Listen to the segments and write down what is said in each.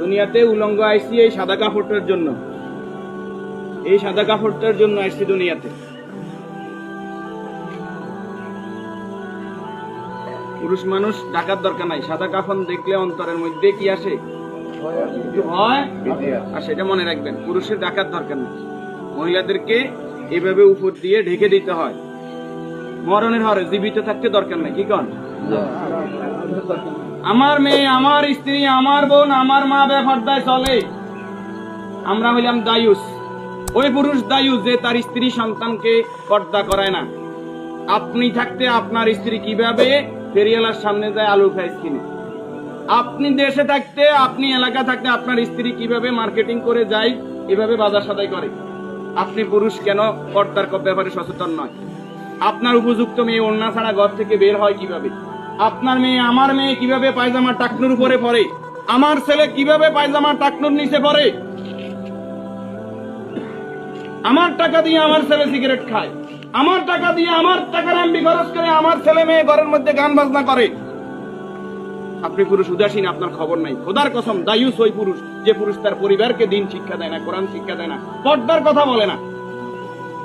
দুনিয়াতে উলঙ্গ আইসি এই সাদা কাপড়টার জন্য, এই সাদা কাপড়টার জন্য আইসি দুনিয়াতে। পুরুষ মানুষ ঢাকার দরকার নাই, সাদা কাফন দেখলে অন্তরের মধ্যে কি আসে, হয়, আর সেটা মনে রাখবেন, পুরুষের ঢাকার দরকার নেই। মহিলাদেরকে এভাবে উপর দিয়ে ঢেকে দিতে হয়। মরণের হরে জীবিত থাকতে দরকার নাই, কি কন? আমার মেয়ে, আমার স্ত্রী, আমার বোন, আমার মা বেপরদায় চলে, আমরা হইলাম দায়ুস। ওই পুরুষ দায়ুস যে তার স্ত্রী সন্তানকে পর্দা করায় না। আপনি থাকতে আপনার স্ত্রী কিভাবে ফেরিওয়ালার সামনে যায় আলু খাইস কিনে, আপনি দেশে থাকতে, আপনি এলাকা থাকতে আপনার স্ত্রী কিভাবে মার্কেটিং করে যায়, এভাবে বাজার সদাই করে। আপনি পুরুষ কেন পর্দার ব্যাপারে সচেতন নয়? আপনার উপযুক্ত মেয়ে ওড়না ছাড়া ঘর থেকে বের হয় কিভাবে? আপনার মেয়ে, আমার মেয়ে কিভাবে পায়জামা টাকনুর উপরে পরে? আমার ছেলে কিভাবে পায়জামা টাকনুর নিচে পরে? আমার টাকা দিয়ে আমার ছেলে সিগারেট খায়, আমার টাকা দিয়ে, আমার টাকার এমবি খরচ করে আমার ছেলে মেয়ে ঘরের মধ্যে গান বাজনা করে। আপনি পুরুষ উদাসীন, আপনার খবর নাই। খোদার কসম, দায়ুস ওই পুরুষ যে পুরুষ তার পরিবারকে দিন শিক্ষা দেয় না, কোরআন শিক্ষা দেয় না, পর্দার কথা বলে না।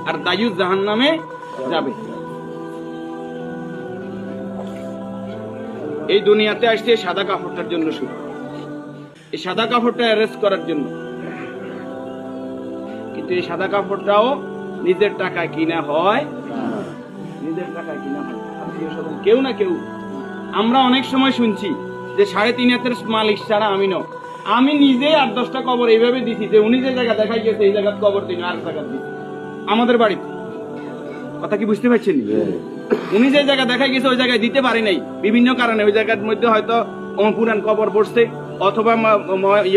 আর দায়ুস জাহান্নামে যাবে। এই দুনিয়াতে আসছে সাদা কাপড়টার জন্য, শুধু এই সাদা কাপড়টা অ্যারেস্ট করার জন্য। কিন্তু এই সাদা কাপড়টাও নিজের টাকায় কিনা হয়, নিজের টাকায় কিনা হয়। কেউ না কেউ, আমরা অনেক সময় শুনছি যে 3.5 হাতের মালিক ছাড়া আমি ন, আমি নিজে 8-10টা কবর এইভাবে দিছি যে উনি যে জায়গা দেখাই গেছে এই জায়গা কবর দিন, আর জায়গা দিন আমাদের বাড়িতে। কথা কি বুঝতে পারছেন? উনি যে জায়গা দেখাই গেছে ওই জায়গায় দিতে পারি নাই বিভিন্ন কারণে। ওই জায়গার মধ্যে হয়তো পুরান কবর পড়ছে, অথবা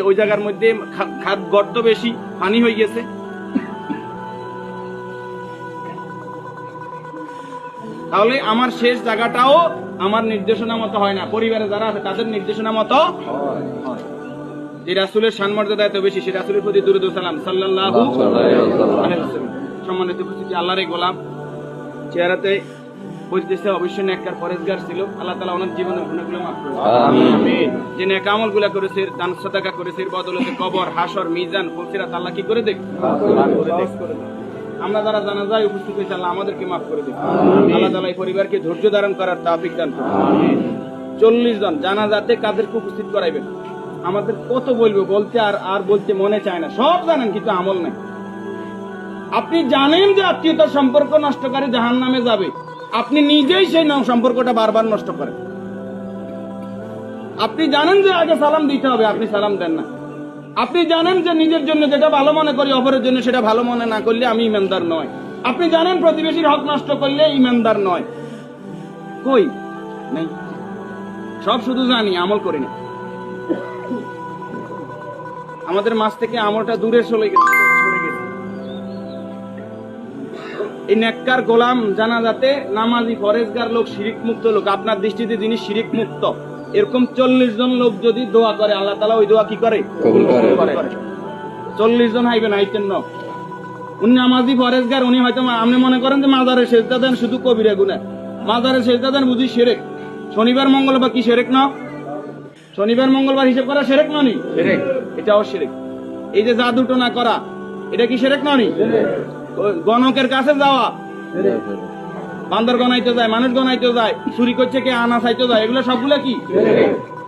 ওই জায়গার মধ্যে খাদ গর্ত বেশি, পানি হয়ে গেছে। তাহলে আমার শেষ জায়গাটাও আমার নির্দেশনা মতো হয় না, পরিবারে যারা আছে তাদের নির্দেশনা মতো হয়। যে রাসূলের শানমর্যাদা এত বেশি, সে রাসূলের প্রতি দুরূদ ও সালাম সাল্লাল্লাহু আলাইহি ওয়াসাল্লাম। সম্মানিত উপস্থিতি, আল্লাহর গোলাম চেহারাতে বুঝতেছে অবশ্যই নেককার পরেজগার ছিল। আল্লাহ তাআলা ওনার জীবনের গুনাহগুলো মাফ করুন, আমিন। যে নেক আমলগুলো করেছে, দান সাদাকা করেছে, এর বদৌলতে কবর, হাসর, মিজান, ফুলসিরাত আল্লাহ কি করে দেখ, আমরা যারা জানাজায় উপস্থিত হয়েছি আল্লাহ আমাদেরকে মাফ করে দেন। আল্লাহ তাআলা এই পরিবারকে ধৈর্য ধারণ করার তৌফিক দান করুন। 40 জন জানাজাতে কাদেরকে উপস্থিত করাইবেন? আমাদের কত বলবো, বলতে আর বলতে মনে চায় না। সব জানেন কিন্তু আমল নাই। আপনি জানেন যে আত্মীয়তার সম্পর্ক নষ্টকারী জাহান্নামে যাবে, আপনি নিজেই সেই সম্পর্কটা বারবার নষ্ট করেন। আপনি জানেন যে আগে সালাম দিতে হবে, আপনি সালাম দেন না। আপনি জানেন যে নিজের জন্য যেটা ভালো মনে করি অপরের জন্য সেটা ভালো মনে না করলে আমি ইমানদার নয়। আপনি জানেন প্রতিবেশীর হক নষ্ট করলে ইমানদার নয়। কই নাই, সব শুধু জানি, আমল করি না। আমাদের মাঝ থেকে আমলটা দূরে সরে গেছে। এই নেককার গোলাম জানাজাতে নামাজি পরেজগার লোক, শিরিক মুক্ত লোক, আপনার দৃষ্টিতে যিনি শিরিক মুক্ত, এরকম 40 জন লোক যদি দোয়া করে আল্লাহ তাআলা ওই দোয়া কি করে? কবুল করে। 40 জন হাইবেন আইতেন না, উনি নামাজি পরেজগার, উনি হয়তো আপনি মনে করেন যে মাজারে সেজদা দেন শুধু কবিরা গুনাহ, মাজারে সেজদা দেন বুঝি শিরক। শনিবার মঙ্গলবার কি শিরক না? শনিবার মঙ্গলবার হিসাব করা শিরক না নি? শিরক, এটাও শিরক। এই যে জাদু টোনা করা, এটা কি শিরক না নি? গণকের কাছে যাওয়া, বান্দর গনাইতে যায়, মানুষ গনাইতে যায়, চুরি করছে কে, আনা চাইতে যায়, এগুলো সবগুলো কি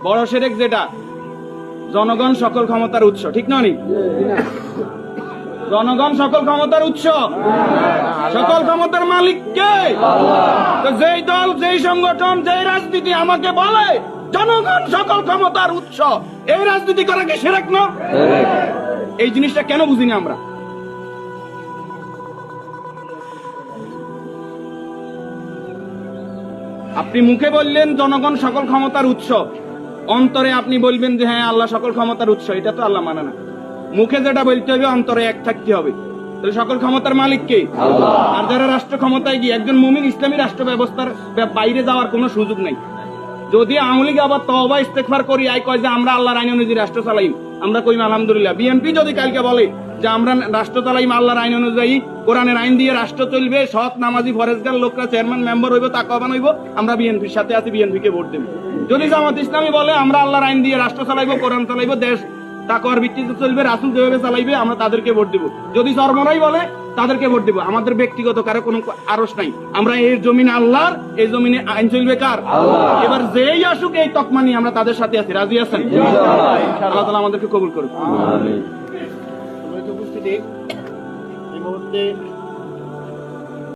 বড় শিরক। যেটা জনগণ সকল ক্ষমতার উৎস, ঠিক না নি? জনগণ সকল ক্ষমতার উৎস, সকল ক্ষমতার মালিক কে? তো যেই দল, যেই সংগঠন, যেই রাজনীতি আমাকে বলে জনগণ সকল ক্ষমতার উৎস, এই রাজনীতি করা কি শিরক না? এই জিনিসটা কেন বুঝিনি আমরা? আপনি মুখে বললেন জনগণ সকল ক্ষমতার উৎস, অন্তরে আপনি বলবেন যে হ্যাঁ আল্লাহ সকল ক্ষমতার উৎস, এটা তো আল্লাহ মানে না। মুখে যেটা বলতে হবে অন্তরে এক থাকতে হবে। তাহলে সকল ক্ষমতার মালিক কে? আল্লাহ। আর যারা রাষ্ট্র ক্ষমতায় গিয়ে, একজন মুমিন ইসলামী রাষ্ট্র ব্যবস্থার বাইরে যাওয়ার কোনো সুযোগ নাই। যদি আওয়ামী লীগ আবার তওবা ইস্তেগফার করি আই কয় যে আমরা আল্লাহর আইন অনুযায়ী রাষ্ট্র চালাই, আমরা কইম আলহামদুলিল্লাহ। বিএনপি যদি কালকে বলে যে আমরা রাষ্ট্র চালাইম আল্লাহর আইন অনুযায়ী, কোরআনের আইন দিয়ে রাষ্ট্র চলবে, সৎ নামাজি ফরেজগার লোকরা চেয়ারম্যান মেম্বার হইব, তাকওয়াবান হইব, আমরা বিএনপির সাথে আছি, বিএনপি কে ভোট দেব। যদি জামাত ইসলামী বলে আমরা আল্লাহর আইন দিয়ে রাষ্ট্র চালাইবো, কোরআন চালাইবো, দেশ তাকওয়ার ভিত্তিতে চলবে, রাসূল যেভাবে চালাইবে আমরা তাদেরকে ভোট দিব। যদি চরমরাই বলে তাদেরকে ভোট দিব। আমাদের ব্যক্তিগত কারো কোনো আরশ নাই। আমরা এই জমিনে আল্লাহর, এই জমিনে আইন চলবে কার? আল্লাহ। এবার যেই আসুক এই তকমা নিয়ে আমরা তাদের সাথে আছি। রাজি আছেন? আল্লাহ তাআলা আমাদেরকে কবুল করুন। আমিন। উপস্থিতি এই মুহূর্তে